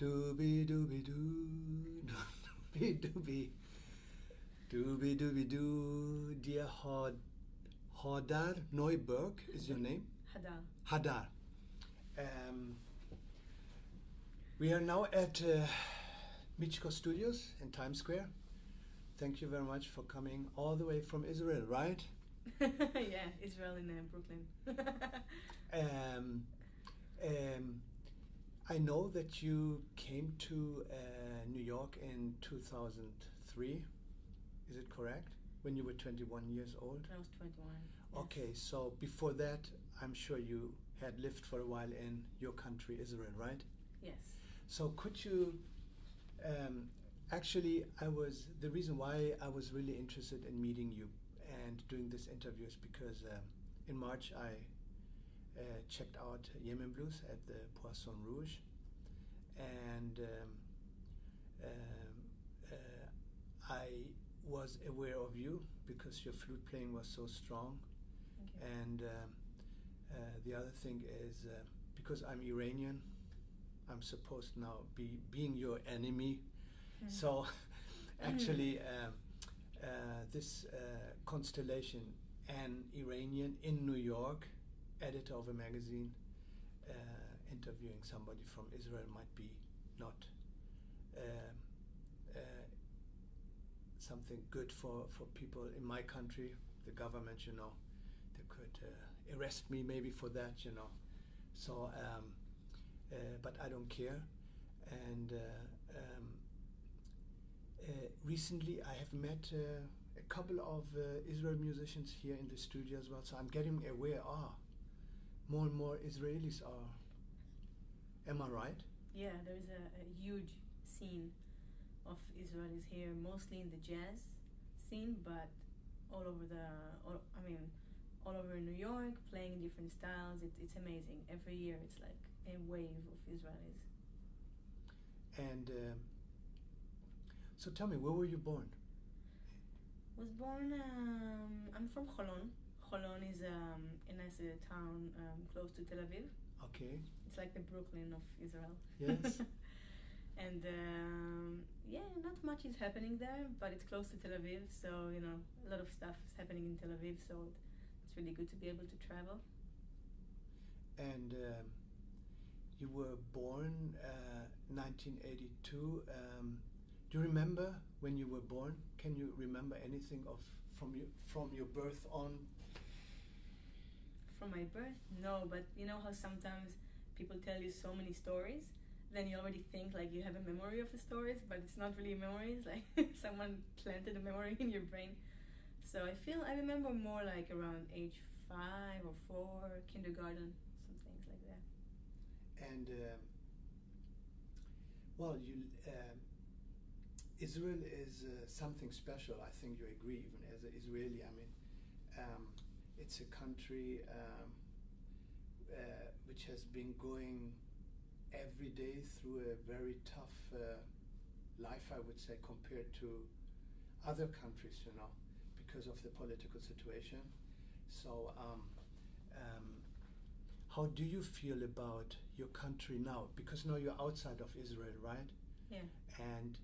Dooby dooby doo, dooby dooby, dooby dooby doo. Dear Hadar Noiberg is your name? Hadar. Hadar. We are now at Michiko Studios in Times Square. Thank you very much for coming all the way from Israel, right? Yeah, Israel in Brooklyn. I know that you came to New York in 2003. Is it correct? When you were 21 years old? I was 21. Yes. Okay, so before that, I'm sure you had lived for a while in your country, Israel, right? Yes. So could you, actually, the reason why I was really interested in meeting you and doing this interview is because in March I checked out YEMEN Blues at the Poisson Rouge, and I was aware of you because your flute playing was so strong. Thank you. And the other thing is because I'm Iranian, I'm supposed now being your enemy. So actually this constellation, an Iranian in New York, editor of a magazine, interviewing somebody from Israel might be not something good for people in my country. The government, they could arrest me maybe for that, So, but I don't care. And recently I have met a couple of Israel musicians here in the studio as well. So I'm getting aware, more and more Israelis are. Am I right? Yeah, there is a huge scene of Israelis here, mostly in the jazz scene, but all over New York, playing in different styles. It's amazing. Every year it's like a wave of Israelis. And so tell me, where were you born? Was born, I'm from Holon. Holon is a nice town close to Tel Aviv. Okay. It's like the Brooklyn of Israel. Yes. And not much is happening there, but it's close to Tel Aviv, so a lot of stuff is happening in Tel Aviv, so it's really good to be able to travel. And you were born 1982. Do you remember when you were born? Can you remember anything from your birth on? From my birth? No, but you know how sometimes people tell you so many stories, then you already think like you have a memory of the stories, but it's not really memories, like someone planted a memory in your brain. So I remember more like around age 5 or 4, kindergarten, some things like that. And Israel is something special. I think you agree, even as an Israeli. I mean, it's a country which has been going every day through a very tough life, I would say, compared to other countries, because of the political situation. So how do you feel about your country now? Because now you're outside of Israel, right? Yeah. And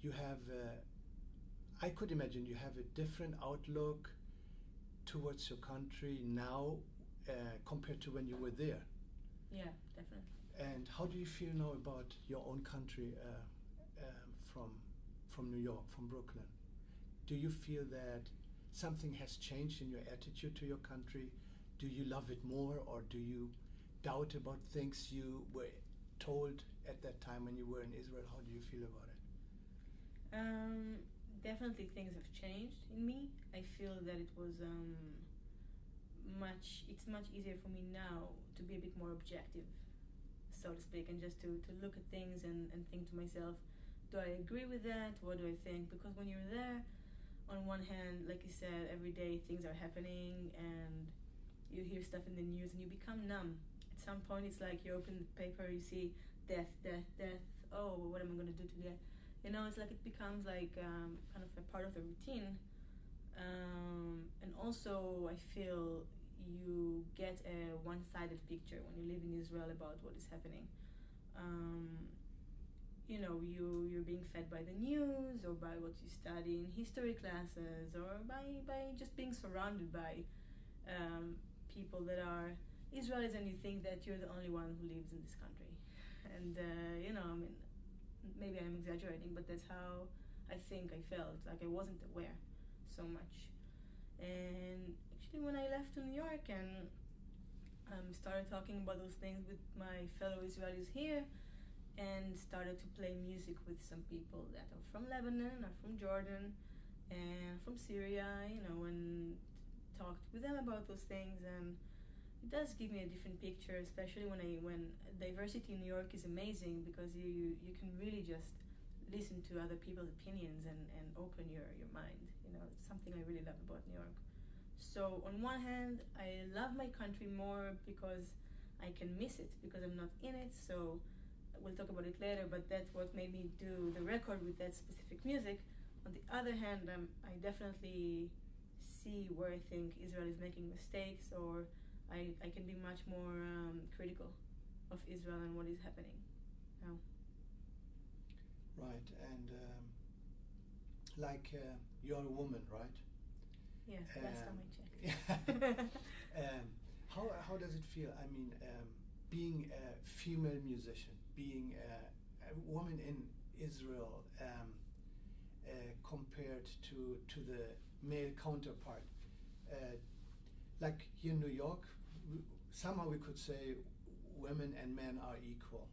you have, I could imagine you have a different outlook towards your country now compared to when you were there. Yeah, definitely. And how do you feel now about your own country from New York, from Brooklyn? Do you feel that something has changed in your attitude to your country? Do you love it more, or do you doubt about things you were told at that time when you were in Israel? How do you feel about it? Definitely things have changed in me. I feel that it was it's much easier for me now to be a bit more objective, so to speak, and just to look at things and think to myself, do I agree with that? What do I think? Because when you're there, on one hand, like you said, every day things are happening and you hear stuff in the news and you become numb. At some point it's like you open the paper, you see death, death, death. Oh, what am I going to do today? It's like it becomes like kind of a part of the routine. And also I feel you get a one-sided picture when you live in Israel about what is happening. you're being fed by the news or by what you study in history classes or by just being surrounded by people that are Israelis, and you think that you're the only one who lives in this country. And maybe I'm exaggerating, but that's how I think I felt. Like I wasn't aware so much. And actually, when I left to New York and started talking about those things with my fellow Israelis here, and started to play music with some people that are from Lebanon or from Jordan and from Syria, and talked with them about those things, and it does give me a different picture, especially when diversity in New York is amazing, because you can really just listen to other people's opinions and open your mind. It's something I really love about New York. So on one hand, I love my country more because I can miss it because I'm not in it. So we'll talk about it later, but that's what made me do the record with that specific music. On the other hand, I definitely see where I think Israel is making mistakes, or I can be much more critical of Israel and what is happening now. Right, and you're a woman, right? Yes, last time I checked. How does it feel? I mean, being a female musician, being a woman in Israel, compared to the male counterpart. Like here in New York, somehow we could say women and men are equal.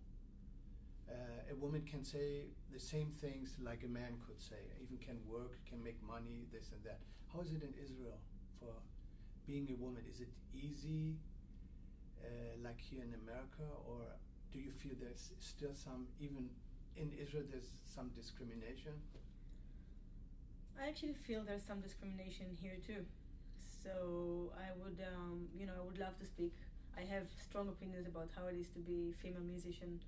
A woman can say the same things like a man could say, even can work, can make money, this and that. How is it in Israel for being a woman? Is it easy like here in America, or do you feel there's still some, even in Israel, there's some discrimination? I actually feel there's some discrimination here too. So I would, I would love to speak. I have strong opinions about how it is to be a female musician,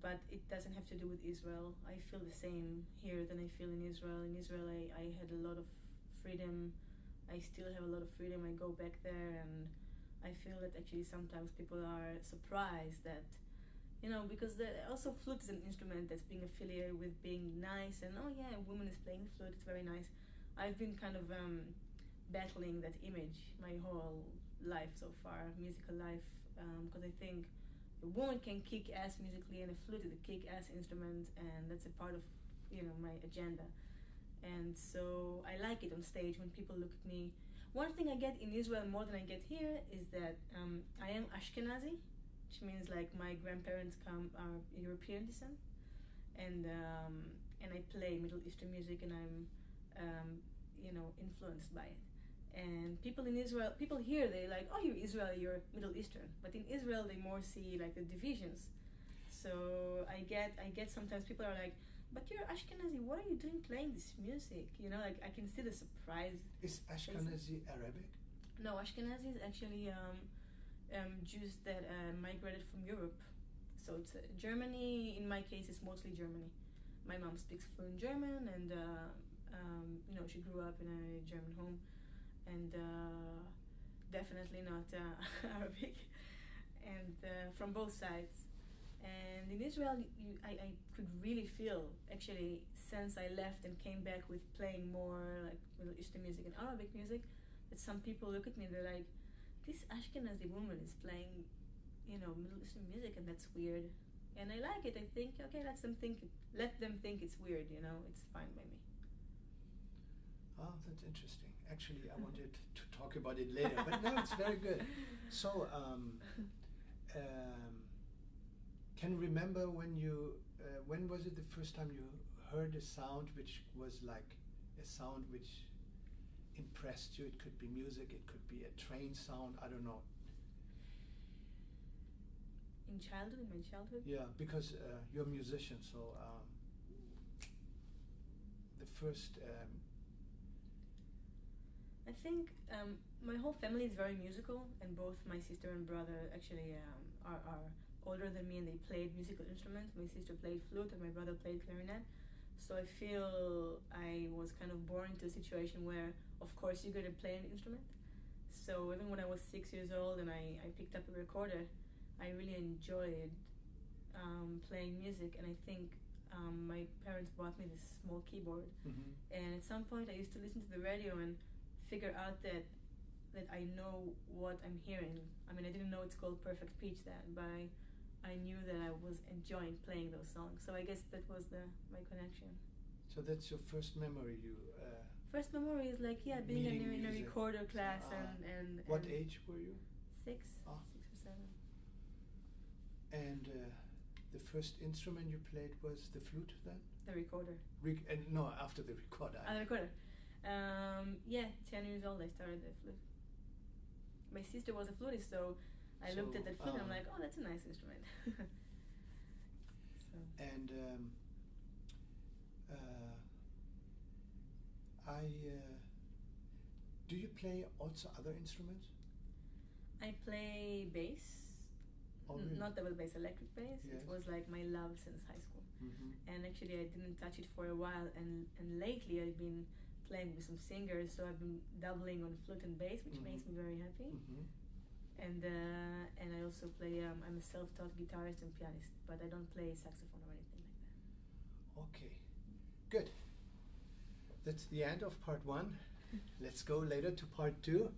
but it doesn't have to do with Israel. I feel the same here than I feel in Israel. In Israel, I had a lot of freedom. I still have a lot of freedom. I go back there and I feel that actually sometimes people are surprised that, because also flute is an instrument that's being affiliated with being nice, and oh yeah, a woman is playing the flute, it's very nice. I've been kind of battling that image my whole life so far, musical life, because I think a woman can kick ass musically, and a flute is a kick-ass instrument, and that's a part of, my agenda. And so I like it on stage when people look at me. One thing I get in Israel more than I get here is that I am Ashkenazi, which means like my grandparents are European descent, and I play Middle Eastern music, and I'm influenced by it. And people in Israel, people here, they like, oh, you're Israeli, you're Middle Eastern. But in Israel, they more see like the divisions. So I get sometimes people are like, but you're Ashkenazi, what are you doing playing this music? Like I can see the surprise. Is Ashkenazi Arabic? No, Ashkenazi is actually Jews that migrated from Europe. So it's Germany. In my case, it's mostly Germany. My mom speaks fluent German, and she grew up in a German home, and definitely not Arabic, and from both sides. And in Israel, I could really feel, actually, since I left and came back with playing more like Middle Eastern music and Arabic music, that some people look at me and they're like, this Ashkenazi woman is playing, Middle Eastern music, and that's weird. And I like it. I think, okay, let them think it's weird, it's fine by me. Oh, that's interesting. Actually, I wanted to talk about it later, but no, it's very good. So, can you remember when was it the first time you heard a sound which was like a sound which impressed you? It could be music, it could be a train sound, I don't know. In my childhood? Yeah, because you're a musician, so the first... I think my whole family is very musical, and both my sister and brother actually are older than me, and they played musical instruments. My sister played flute and my brother played clarinet. So I feel I was kind of born into a situation where, of course, you're going to play an instrument. So even when I was 6 years old and I picked up a recorder, I really enjoyed playing music, and I think my parents bought me this small keyboard. And at some point I used to listen to the radio and figure out that I know what I'm hearing. I mean, I didn't know it's called perfect pitch then, but I knew that I was enjoying playing those songs. So I guess that was my connection. So that's your first memory. First memory is like being in a recorder class and what age were you? 6 or 7. And the first instrument you played was the flute then? The recorder. No, after the recorder. The recorder. 10 years old I started the flute. My sister was a flutist, so I looked at the flute and I'm like, oh, that's a nice instrument. And do you play also other instruments? I play bass. Oh, really? Not double bass, electric bass. Yes. It was like my love since high school. And actually I didn't touch it for a while, and lately I've been playing with some singers, so I've been doubling on flute and bass, which makes me very happy. And I also play, I'm a self-taught guitarist and pianist, but I don't play saxophone or anything like that. Okay, good. That's the end of part 1. Let's go later to part 2.